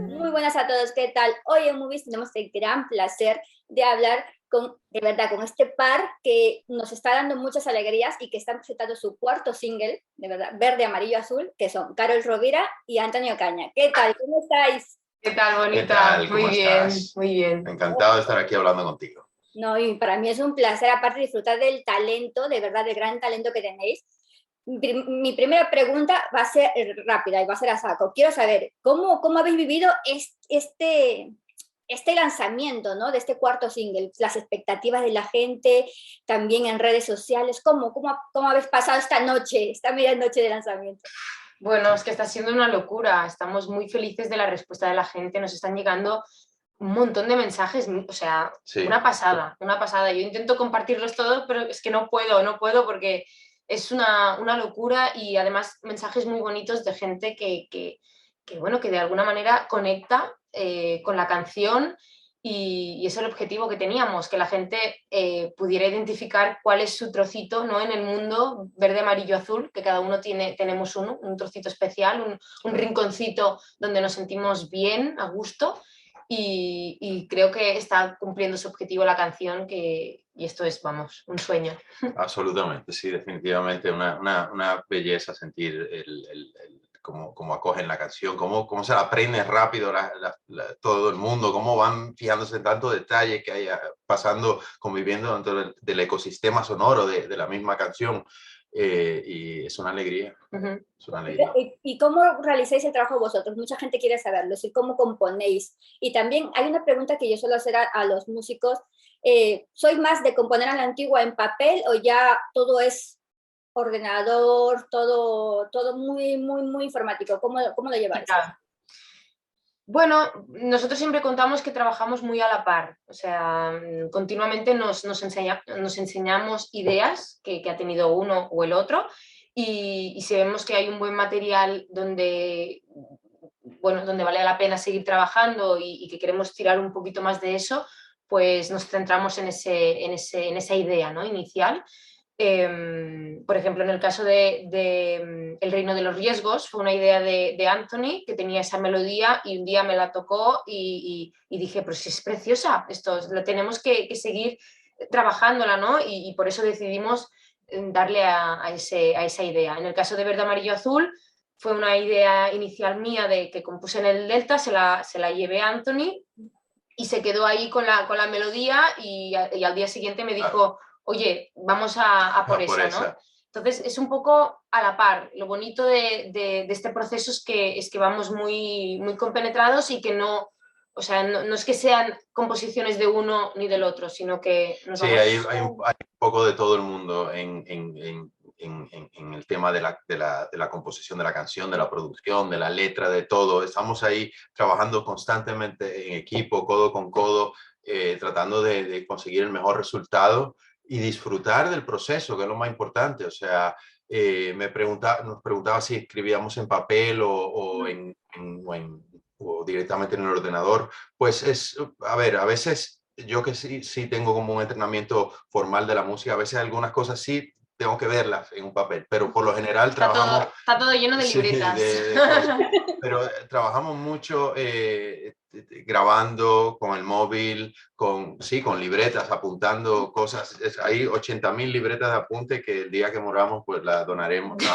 Muy buenas a todos, ¿qué tal? Hoy en Movies tenemos el gran placer de hablar de verdad, con este par que nos está dando muchas alegrías y que están presentando su cuarto single, de verdad, Verde, Amarillo, Azul, que son Carol Rovira y Antonio Caña. ¿Qué tal? ¿Cómo estáis? ¿Qué tal, bonita? ¿Qué tal? Muy ¿Cómo bien, estás? muy bien. Encantado de estar aquí hablando contigo. No, y para mí es un placer, aparte de disfrutar del talento, de verdad, del gran talento que tenéis. Mi primera pregunta va a ser rápida y va a ser a saco. Quiero saber, ¿cómo habéis vivido este lanzamiento, ¿no? De este cuarto single? Las expectativas de la gente, también en redes sociales. ¿Cómo habéis pasado esta noche, esta medianoche de lanzamiento? Bueno, es que está siendo una locura. Estamos muy felices de la respuesta de la gente. Nos están llegando un montón de mensajes, o sea, Sí. una pasada, una pasada. Yo intento compartirlos todos, pero es que no puedo porque es una locura y además mensajes muy bonitos de gente bueno, que de alguna manera conecta con la canción y es el objetivo que teníamos, que la gente pudiera identificar cuál es su trocito, ¿no? En el mundo verde, amarillo, azul, que cada uno tenemos un trocito especial, un rinconcito donde nos sentimos bien, a gusto. Y creo que está cumpliendo su objetivo la canción, y esto es, vamos, un sueño. Absolutamente, sí, definitivamente una belleza sentir cómo acogen la canción, cómo se la aprende rápido todo el mundo, cómo van fijándose en tantos detalles que hay pasando, conviviendo dentro del ecosistema sonoro de la misma canción. Y es una alegría. Es una alegría. ¿Y cómo realizáis el trabajo vosotros? Mucha gente quiere saberlo, es decir, cómo componéis. Y también hay una pregunta que yo suelo hacer a los músicos. ¿Sois más de componer a la antigua en papel o ya todo es ordenador, todo muy informático? ¿Cómo lo lleváis? Bueno, nosotros siempre contamos que trabajamos muy a la par, o sea, continuamente nos enseñamos ideas que ha tenido uno o el otro y si vemos que hay un buen material donde vale la pena seguir trabajando y que queremos tirar un poquito más de eso, pues nos centramos en esa idea, ¿no? Inicial. Por ejemplo, en el caso de El Reino de los Riesgos, fue una idea de Anthony que tenía esa melodía y un día me la tocó y dije, pues es preciosa, esto lo tenemos que seguir trabajándola, ¿no? Y por eso decidimos darle a esa idea. En el caso de Verde, Amarillo, Azul, fue una idea inicial mía de que compuse en el Delta, se la llevé a Anthony y se quedó ahí con la melodía y al día siguiente me dijo, oye, vamos a por esa, ¿no? Entonces es un poco a la par. Lo bonito de este proceso es que vamos muy compenetrados y que no, o sea, no es que sean composiciones de uno ni del otro, sino que nos vamos... hay un poco de todo el mundo en el tema de la composición de la canción, de la producción, de la letra, de todo. Estamos ahí trabajando constantemente en equipo, codo con codo, tratando de conseguir el mejor resultado y disfrutar del proceso, que es lo más importante. O sea, nos preguntaba si escribíamos en papel o directamente en el ordenador. Pues a ver, a veces yo que sí tengo como un entrenamiento formal de la música, a veces algunas cosas sí tengo que verlas en un papel, pero por lo general trabajamos... Está todo lleno de libretas. Pero trabajamos mucho grabando con el móvil, con libretas, apuntando cosas. Hay 80.000 libretas de apunte que el día que moramos pues las donaremos. No.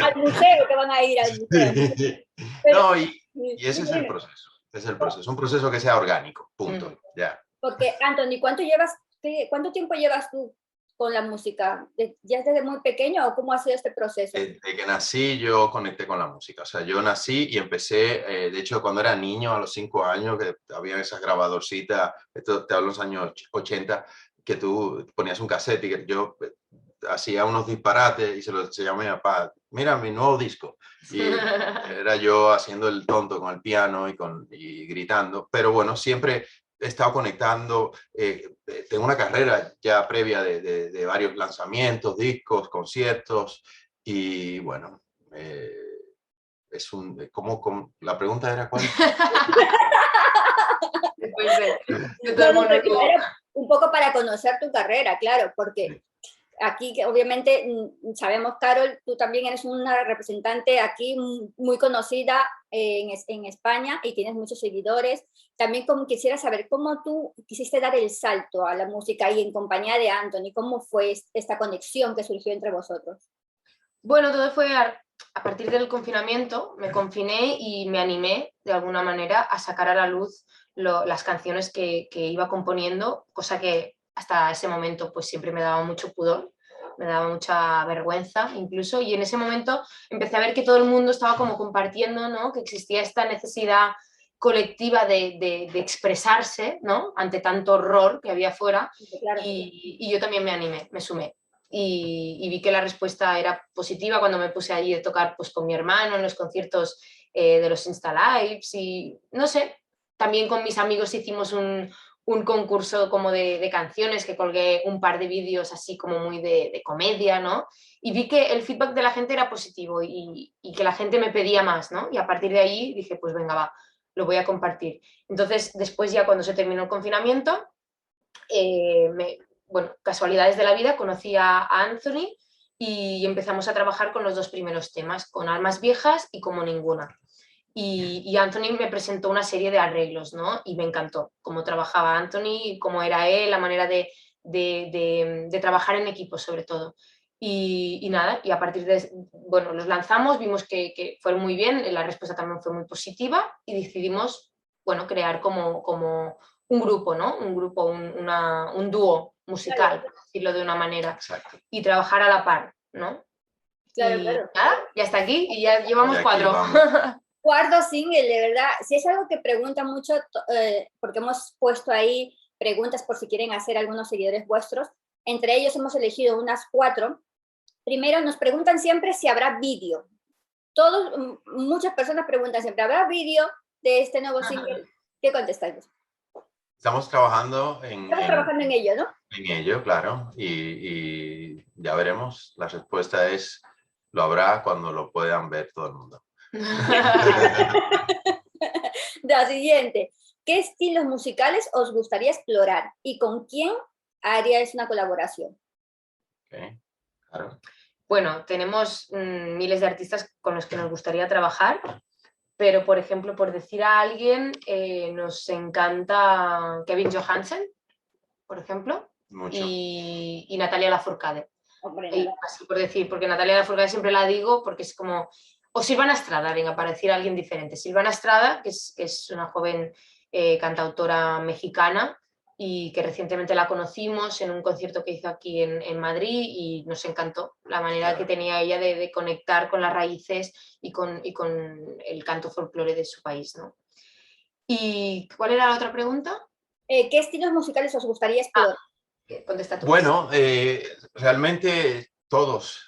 Al museo, que van a ir al museo. Pero, no, y ese es el proceso. Es el proceso. Un proceso que sea orgánico. Punto. Ya. Porque, Anthony, ¿cuánto tiempo llevas tú con la música? ¿Ya desde muy pequeño o cómo ha sido este proceso? Desde que nací yo conecté con la música. O sea, yo nací y empecé, de hecho, cuando era niño, a los 5 años, que había esas grabadorcitas, esto te hablo de los años 80, que tú ponías un cassette y que yo hacía unos disparates y se los enseñaba a mi papá. Mira mi nuevo disco. Y era yo haciendo el tonto con el piano y gritando. Pero bueno, siempre he estado conectando. Tengo una carrera ya previa de varios lanzamientos, discos, conciertos. Y bueno, la pregunta era cuál. Después de todo el monólogo. Era un poco para conocer tu carrera, claro, porque aquí que obviamente sabemos, Carol, tú también eres una representante aquí muy conocida en España y tienes muchos seguidores. También como quisiera saber cómo tú quisiste dar el salto a la música y en compañía de Anthony, cómo fue esta conexión que surgió entre vosotros. Bueno, todo fue a partir del confinamiento, me confiné y me animé de alguna manera a sacar a la luz las canciones que iba componiendo, cosa que hasta ese momento pues siempre me daba mucho pudor, me daba mucha vergüenza incluso, y en ese momento empecé a ver que todo el mundo estaba como compartiendo, ¿no? Que existía esta necesidad colectiva de expresarse, ¿no? Ante tanto horror que había fuera, Claro. y yo también me animé, me sumé. Y vi que la respuesta era positiva cuando me puse allí de tocar pues, con mi hermano en los conciertos de los Insta Lives y no sé, también con mis amigos hicimos un concurso como de canciones que colgué un par de vídeos así como muy de comedia, ¿no? Y vi que el feedback de la gente era positivo y que la gente me pedía más, ¿no? Y a partir de ahí dije, pues venga, va, lo voy a compartir. Entonces, después ya cuando se terminó el confinamiento, bueno, casualidades de la vida, conocí a Anthony y empezamos a trabajar con los dos primeros temas, con Almas Viejas y Como Ninguna. Y Anthony me presentó una serie de arreglos, ¿no? Y me encantó cómo trabajaba Anthony, cómo era él, la manera de trabajar en equipo sobre todo. Y nada, y a partir de, bueno, los lanzamos, vimos que fueron muy bien, la respuesta también fue muy positiva y decidimos, bueno, crear como un grupo, ¿no? Un grupo, un dúo musical, por decirlo de una manera. Exacto. Y trabajar a la par, ¿no? Claro, Y claro. nada, ya está aquí y ya llevamos 4. Cuarto single, de verdad, si es algo que preguntan mucho, porque hemos puesto ahí preguntas por si quieren hacer algunos seguidores vuestros, entre ellos hemos elegido unas 4. Primero, nos preguntan siempre si habrá vídeo. Muchas personas preguntan siempre, ¿habrá vídeo de este nuevo single? ¿Qué contestáis? Estamos trabajando en ello, ¿no? En ello, claro, y ya veremos. La respuesta es, lo habrá cuando lo puedan ver todo el mundo. La siguiente, ¿qué estilos musicales os gustaría explorar y con quién haríais una colaboración? Okay, claro. Bueno, tenemos miles de artistas con los que nos gustaría trabajar, pero por ejemplo, por decir a alguien, nos encanta Kevin Johansen, por ejemplo, y Natalia Lafourcade. Así por decir, porque Natalia Lafourcade siempre la digo porque es como, o Silvana Estrada, venga, para decir a alguien diferente. Silvana Estrada, que es una joven cantautora mexicana y que recientemente la conocimos en un concierto que hizo aquí en Madrid y nos encantó la manera que tenía ella de conectar con las raíces y con el canto folclore de su país, ¿no? ¿Y cuál era la otra pregunta? ¿Qué estilos musicales os gustaría explorar? Contesta tú. Bueno, realmente todos.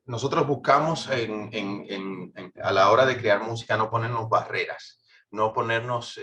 Nosotros buscamos a la hora de crear música no ponernos barreras, no ponernos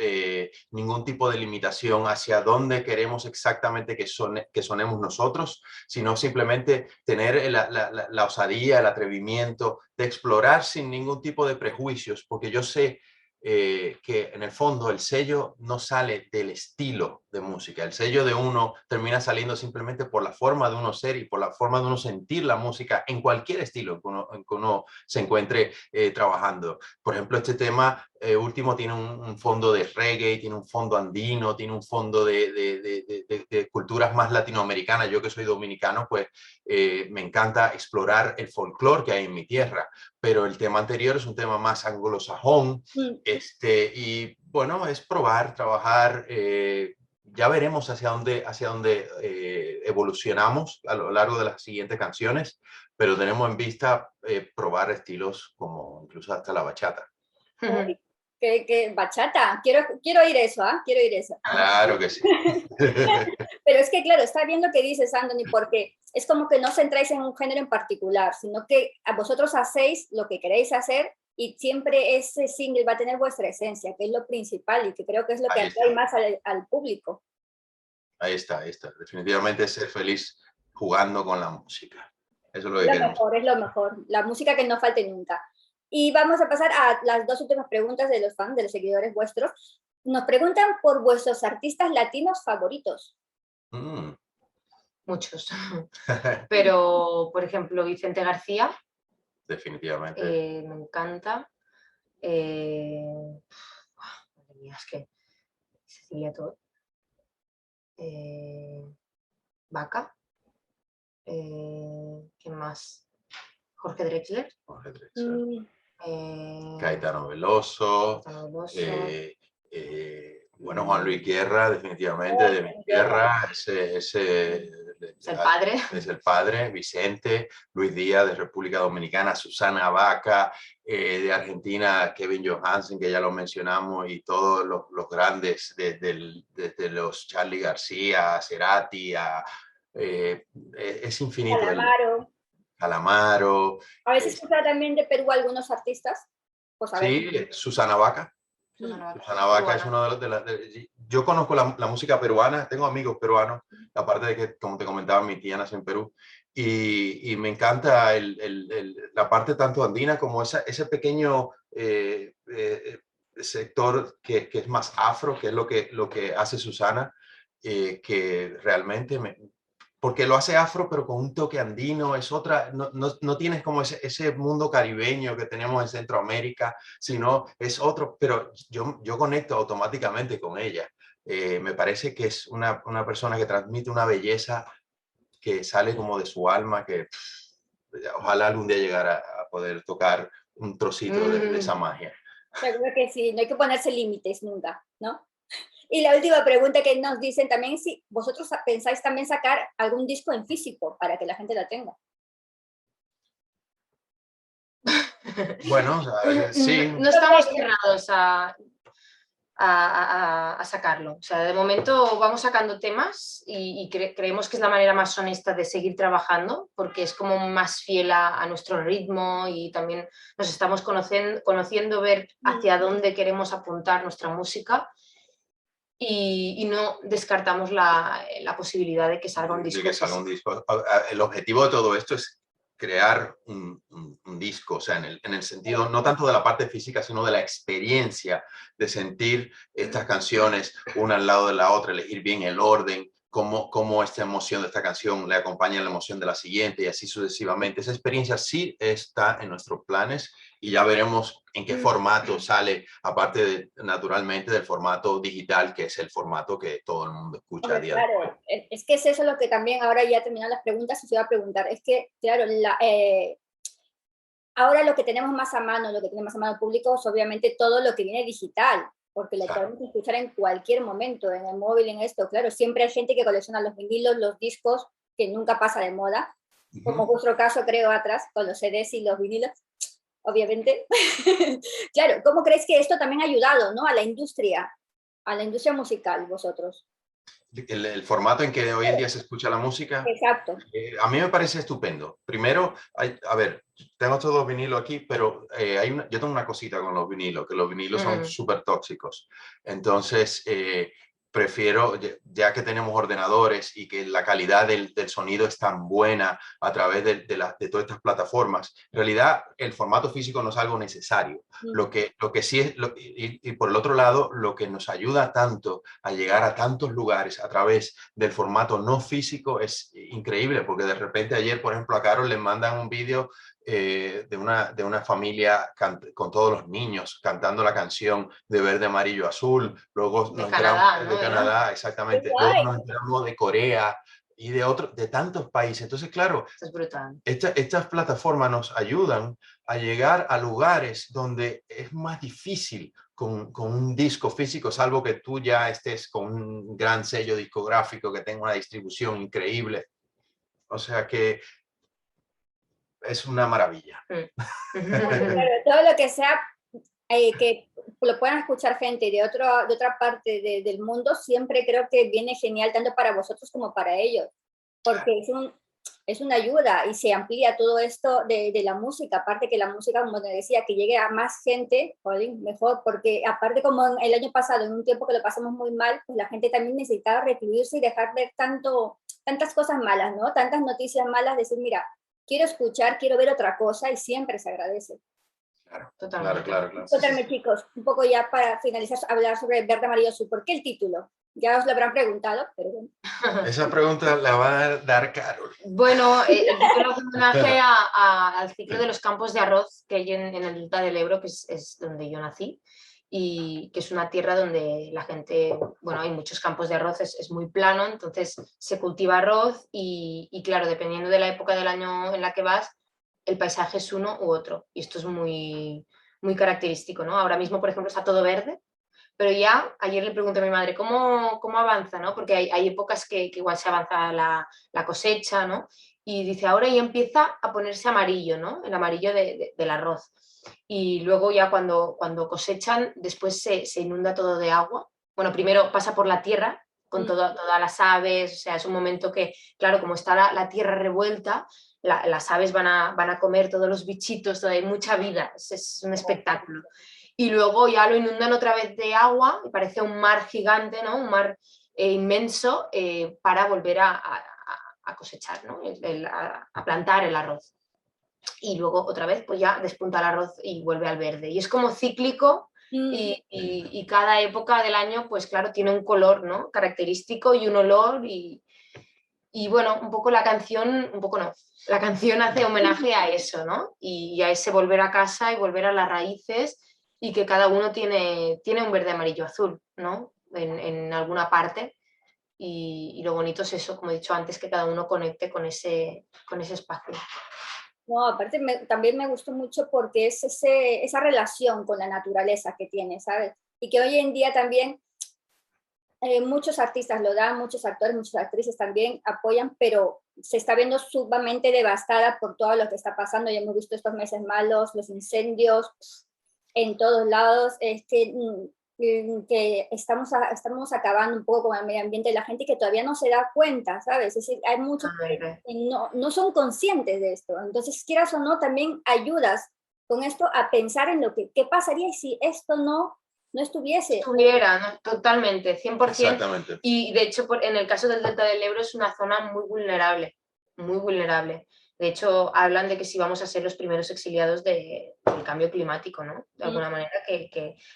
ningún tipo de limitación hacia dónde queremos exactamente que sonemos nosotros, sino simplemente tener la osadía, el atrevimiento de explorar sin ningún tipo de prejuicios, porque yo sé que en el fondo el sello no sale del estilo de música, el sello de uno termina saliendo simplemente por la forma de uno ser y por la forma de uno sentir la música en cualquier estilo en que uno se encuentre trabajando. Por ejemplo, este tema último tiene un fondo de reggae, tiene un fondo andino, tiene un fondo de culturas más latinoamericanas. Yo que soy dominicano, pues me encanta explorar el folclore que hay en mi tierra, pero el tema anterior es un tema más anglosajón, y bueno, es probar, trabajar, ya veremos hacia dónde evolucionamos a lo largo de las siguientes canciones, pero tenemos en vista probar estilos como incluso hasta la bachata. ¿Qué bachata? Quiero oír eso, ¿ah? Quiero oír eso. Claro que sí. Pero es que, claro, está bien lo que dices, Anthony, porque es como que no centráis en un género en particular, sino que a vosotros hacéis lo que queréis hacer y siempre ese single va a tener vuestra esencia, que es lo principal y que creo que es lo que atrae más al público. Ahí está. Definitivamente ser feliz jugando con la música. Eso es lo que queremos. Es lo mejor. La música que no falte nunca. Y vamos a pasar a las 2 últimas preguntas de los fans, de los seguidores vuestros. Nos preguntan por vuestros artistas latinos favoritos. muchos. Pero, por ejemplo, Vicente García, Definitivamente. me encanta. Madre mía, es que Cecilia todo. Vaca. ¿Quién más? Jorge Drexler. Jorge Drexler. Eh, Caetano Veloso. Caetano Veloso. Bueno, Juan Luis Guerra, definitivamente, de mi tierra. Es el padre. Es el padre. Vicente, Luis Díaz, de República Dominicana, Susana Baca, de Argentina, Kevin Johansen, que ya lo mencionamos, y todos los grandes, desde los Charly García, Cerati, es infinito. Calamaro. Calamaro. A veces escuchaba también de Perú algunos artistas. Pues a Sí, ver. Susana Baca. Susana Baca es uno de los... yo conozco la música peruana, tengo amigos peruanos, aparte de que, como te comentaba, mi tía nació en Perú, y me encanta la parte tanto andina como ese pequeño sector que es más afro, que es lo que hace Susana, que realmente porque lo hace afro, pero con un toque andino, es otra, no tienes como ese mundo caribeño que tenemos en Centroamérica, sino es otro, pero yo conecto automáticamente con ella. Me parece que es una persona que transmite una belleza que sale como de su alma, que ojalá algún día llegara a poder tocar un trocito de esa magia. Seguro que sí, no hay que ponerse límites nunca, ¿no? Y la última pregunta que nos dicen también es si vosotros pensáis también sacar algún disco en físico para que la gente la tenga. Bueno, sí. No estamos cerrados a sacarlo. O sea, de momento vamos sacando temas y creemos que es la manera más honesta de seguir trabajando, porque es como más fiel a nuestro ritmo y también nos estamos conociendo, ver hacia dónde queremos apuntar nuestra música. Y no descartamos la posibilidad de que salga un disco. El objetivo de todo esto es crear un disco, o sea, en el sentido no tanto de la parte física, sino de la experiencia de sentir estas canciones una al lado de la otra, elegir bien el orden, cómo esta emoción de esta canción le acompaña a la emoción de la siguiente y así sucesivamente. Esa experiencia sí está en nuestros planes y ya veremos en qué formato sale, aparte naturalmente del formato digital, que es el formato que todo el mundo escucha a día de hoy. Claro, es que es eso lo que también ahora ya terminan las preguntas y se iba a preguntar. Es que, claro, ahora lo que tenemos más a mano, lo que tiene más a mano el público es obviamente todo lo que viene digital, porque lo podemos escuchar en cualquier momento, en el móvil, en esto. Claro, siempre hay gente que colecciona los vinilos, los discos, que nunca pasa de moda, como vuestro caso creo atrás, con los CDs y los vinilos, obviamente. Claro, ¿cómo creéis que esto también ha ayudado, ¿no? a la industria musical, vosotros? El formato en que hoy en día se escucha la música. Exacto. A mí me parece estupendo. Primero, a ver, tengo estos dos vinilos aquí, pero yo tengo una cosita con los vinilos, que los vinilos son súper tóxicos. Entonces, prefiero, ya que tenemos ordenadores y que la calidad del sonido es tan buena a través de todas estas plataformas, en realidad el formato físico no es algo necesario. Lo que sí es, y por el otro lado, lo que nos ayuda tanto a llegar a tantos lugares a través del formato no físico es increíble, porque de repente ayer, por ejemplo, a Carol le mandan un vídeo de una familia con todos los niños cantando la canción de Verde, Amarillo, Azul. Luego de Canadá, ¿no? De Canadá, exactamente. Luego nos enteramos de Corea y de tantos países. Entonces, claro, es brutal. Estas plataformas nos ayudan a llegar a lugares donde es más difícil con un disco físico, salvo que tú ya estés con un gran sello discográfico que tenga una distribución increíble. O sea que es una maravilla. Claro, todo lo que sea que lo puedan escuchar gente de otra parte del mundo, siempre creo que viene genial tanto para vosotros como para ellos, porque es una ayuda y se amplía todo esto de la música, aparte que la música, como te decía, que llegue a más gente, mejor, porque aparte como el año pasado, en un tiempo que lo pasamos muy mal, pues la gente también necesitaba recluirse y dejar ver tantas cosas malas, ¿no? Tantas noticias malas, decir, mira, quiero escuchar, quiero ver otra cosa y siempre se agradece. Claro, totalmente. Claro. Contarme, chicos, un poco ya para finalizar, hablar sobre Verde, Amarillo, Azul. ¿Por qué el título? Ya os lo habrán preguntado, pero bueno. Esa pregunta la va a dar Carol. Bueno, yo lo hago en homenaje al ciclo de los campos de arroz que hay en el delta del Ebro, que es donde yo nací, y que es una tierra donde la gente, bueno, hay muchos campos de arroz, es muy plano, entonces se cultiva arroz y claro, dependiendo de la época del año en la que vas, el paisaje es uno u otro, y esto es muy, muy característico, ¿no? Ahora mismo, por ejemplo, está todo verde, pero ya ayer le pregunté a mi madre cómo avanza, ¿no? Porque hay épocas que igual se avanza la cosecha, ¿no? Y dice, ahora ya empieza a ponerse amarillo, ¿no? El amarillo del arroz. Y luego ya cuando cosechan, después se inunda todo de agua. Bueno, primero pasa por la tierra con todas las aves, o sea, es un momento que, claro, como está la tierra revuelta, las aves van a comer todos los bichitos, hay mucha vida, es un espectáculo. Y luego ya lo inundan otra vez de agua y parece un mar gigante, ¿no? Un mar inmenso para volver a cosechar, ¿no? A plantar el arroz. Y luego otra vez pues ya despunta el arroz y vuelve al verde. Y es como cíclico y cada época del año pues claro tiene un color, ¿no? Característico y un olor y bueno, un poco la canción, un poco no, la canción hace homenaje a eso, ¿no? Y a ese volver a casa y volver a las raíces y que cada uno tiene un verde, amarillo, azul, ¿no? En alguna parte. Y lo bonito es eso, como he dicho antes, que cada uno conecte con ese espacio. No, aparte también me gustó mucho porque es esa relación con la naturaleza que tiene, ¿sabes? Y que hoy en día también muchos artistas lo dan, muchos actores, muchas actrices también apoyan, pero se está viendo sumamente devastada por todo lo que está pasando. Ya hemos visto estos meses malos, los incendios en todos lados. Es que estamos acabando un poco con el medio ambiente de la gente que todavía no se da cuenta, ¿sabes? Es decir, hay muchos que no son conscientes de esto. Entonces, quieras o no, también ayudas con esto a pensar en lo que qué pasaría si esto no estuviese. Estuviera, ¿no? Totalmente, 100%. Exactamente. Y de hecho, en el caso del delta del Ebro es una zona muy vulnerable, muy vulnerable. De hecho, hablan de que si vamos a ser los primeros exiliados del cambio climático, ¿no? De alguna manera,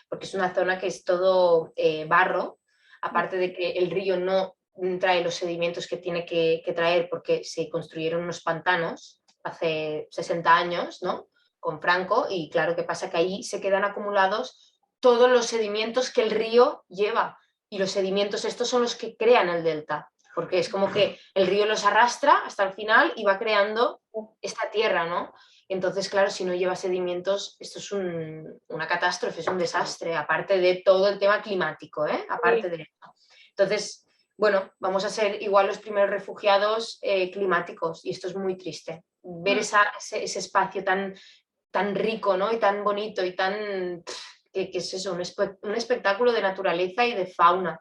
porque es una zona que es todo barro, aparte de que el río no trae los sedimentos que tiene que traer porque se construyeron unos pantanos hace 60 años, ¿no? Con Franco, y claro, ¿qué pasa? Que ahí se quedan acumulados todos los sedimentos que el río lleva. Y los sedimentos estos son los que crean el delta, porque es como que el río los arrastra hasta el final y va creando esta tierra, ¿no? Entonces, claro, si no lleva sedimentos, esto es una catástrofe, es un desastre, aparte de todo el tema climático, ¿eh? Aparte de esto. Entonces, bueno, vamos a ser igual los primeros refugiados climáticos y esto es muy triste. Ver ese espacio tan rico, ¿no? Y tan bonito y tan... que es eso, un espectáculo de naturaleza y de fauna.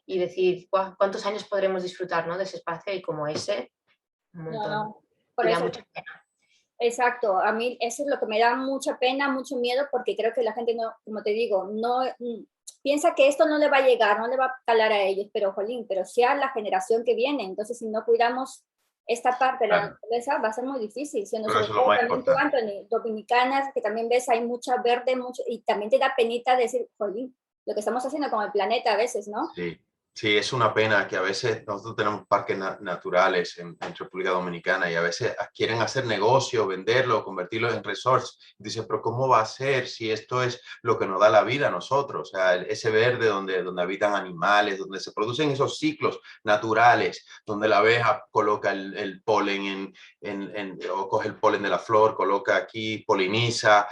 Y decir, ¿cuántos años podremos disfrutar, ¿no? De ese espacio? Y como ese, un montón. No, por y da eso, mucha pena. exacto, a mí eso es lo que me da mucha pena, mucho miedo, porque creo que la gente no, como te digo, no piensa que esto no le va a llegar, no le va a calar a ellos, pero jolín, pero sí a la generación que viene. Entonces, si no cuidamos esta parte de la naturaleza, va a ser muy difícil, siendo sobre todo también tú, Anthony, dominicanas, que también ves, hay mucha verde, y también te da penita decir, jolín, lo que estamos haciendo con el planeta a veces, ¿no? Sí. Sí, es una pena que a veces nosotros tenemos parques naturales en República Dominicana y a veces quieren hacer negocio, venderlo, convertirlo en resorts. Dice, pero ¿cómo va a ser si esto es lo que nos da la vida a nosotros? O sea, ese verde donde habitan animales, donde se producen esos ciclos naturales, donde la abeja coloca el polen o coge el polen de la flor, coloca aquí, poliniza.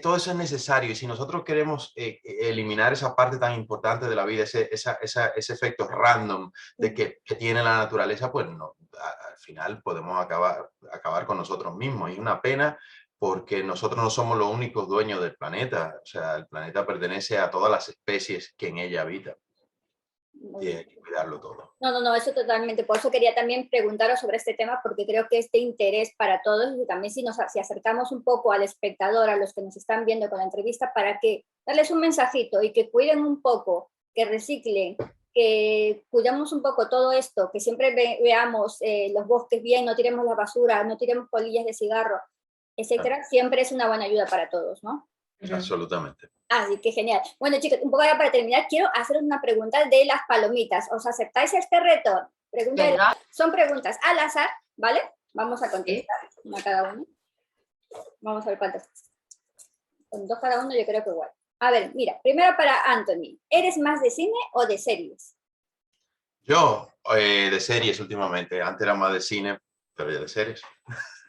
Todo eso es necesario y si nosotros queremos eliminar esa parte tan importante de la vida, ese efecto random que tiene la naturaleza, pues no, al final podemos acabar con nosotros mismos. Y es una pena porque nosotros no somos los únicos dueños del planeta. O sea, el planeta pertenece a todas las especies que en ella habitan. Y hay que cuidarlo todo. No, eso totalmente. Por eso quería también preguntaros sobre este tema, porque creo que es de interés para todos y también si acercamos un poco al espectador, a los que nos están viendo con la entrevista, para que darles un mensajito y que cuiden un poco, que reciclen, que cuidamos un poco todo esto, que siempre veamos los bosques bien, no tiremos la basura, no tiremos colillas de cigarro, etcétera. Siempre es una buena ayuda para todos, ¿no? Absolutamente. Así que genial. Bueno, chicos, un poco ya para terminar, quiero hacer una pregunta de las palomitas. ¿Os aceptáis este reto? Son preguntas al azar, ¿vale? Vamos a contestar una cada uno. Vamos a ver cuántas. Con 2 cada uno yo creo que igual. A ver, mira, primero para Anthony. ¿Eres más de cine o de series? Yo, de series últimamente. Antes era más de cine, pero ya de series.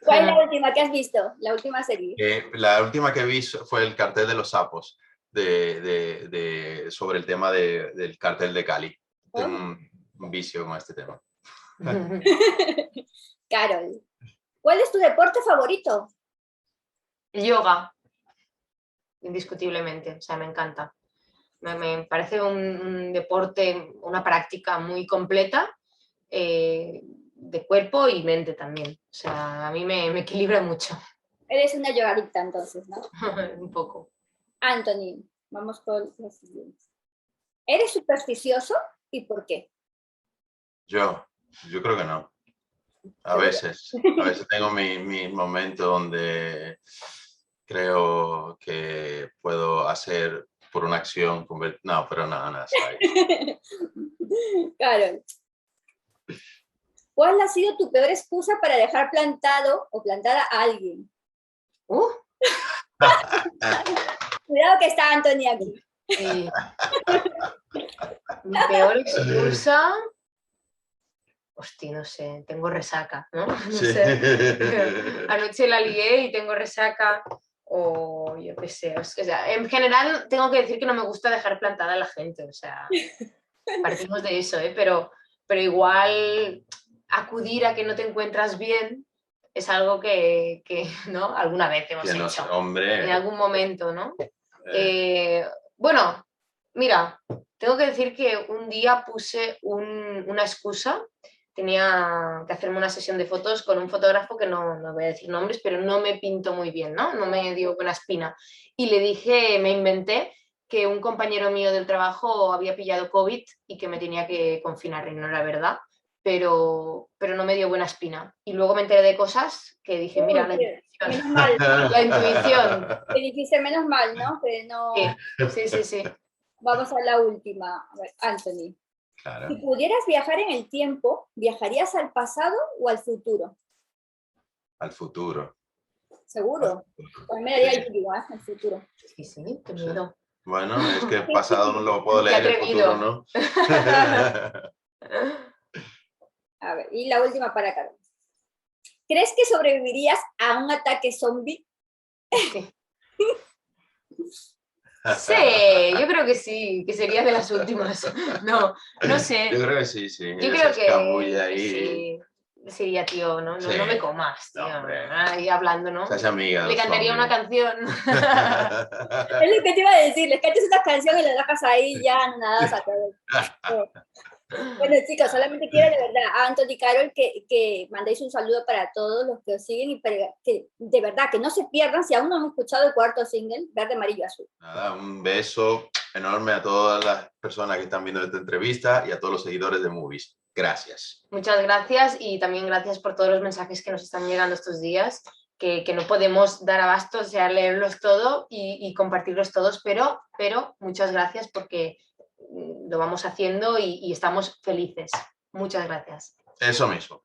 ¿Cuál es la última que has visto? La última serie. La última que vi fue El cartel de los sapos, sobre el tema del cartel de Cali. Tengo un vicio con este tema. Carol, ¿cuál es tu deporte favorito? Yoga, indiscutiblemente, o sea, me encanta. Me parece un deporte, una práctica muy completa, de cuerpo y mente también. O sea, a mí me equilibra mucho. Eres una yogadicta entonces, ¿no? Un poco. Anthony, vamos con los siguientes. ¿Eres supersticioso y por qué? Yo creo que no. A veces tengo mi momento donde creo que puedo hacer por una acción, no, pero nada, está ahí. Carol, ¿cuál ha sido tu peor excusa para dejar plantado o plantada a alguien? Cuidado que está Anthony aquí. Sí. Mi peor excusa... Hostia, no sé, tengo resaca, ¿no? No sé. Anoche la lié y tengo resaca, o yo qué sé. O sea, en general tengo que decir que no me gusta dejar plantada a la gente, o sea, partimos de eso, ¿eh? Pero igual acudir a que no te encuentras bien es algo que ¿no? Alguna vez hemos hecho. Hombre. En algún momento, ¿no? Bueno, mira, tengo que decir que un día puse una excusa. Tenía que hacerme una sesión de fotos con un fotógrafo que no voy a decir nombres, pero no me pintó muy bien, ¿no? No me dio buena espina. Y le dije, me inventé que un compañero mío del trabajo había pillado COVID y que me tenía que confinar, y no era verdad, pero no me dio buena espina. Y luego me enteré de cosas que dije, mira, la intuición. Menos mal. La intuición. Te dijiste menos mal, ¿no? Que no... Sí. Vamos a la última. A ver, Anthony. Claro. Si pudieras viajar en el tiempo, ¿viajarías al pasado o al futuro? Al futuro. ¿Seguro? Pues me daría el tuyo, ¿eh? Al futuro. Sí, qué miedo. Bueno, es que el pasado no lo puedo leer, el futuro no. A ver, y la última para Carlos. ¿Crees que sobrevivirías a un ataque zombie? Sí. Sí, yo creo que sí, que sería de las últimas. No sé. Yo creo que sí. Yo creo que ahí. Sí. Sería, tío, no me comas, tío. No, ahí hablando, ¿no? Seas amiga. Le cantaría una canción. Es lo que te iba a decir, les cantas una canción y la dejas ahí ya nada sacado. Bueno, chicos, solamente quiero de verdad a Anthony y Carol que mandéis un saludo para todos los que os siguen y que de verdad que no se pierdan, si aún no han escuchado el cuarto single, Verde, Amarillo, Azul. Nada, un beso enorme a todas las personas que están viendo esta entrevista y a todos los seguidores de Movies. Gracias. Muchas gracias y también gracias por todos los mensajes que nos están llegando estos días, que no podemos dar abasto, o sea, leerlos todo y compartirlos todos, pero muchas gracias porque lo vamos haciendo y estamos felices. Muchas gracias. Eso mismo.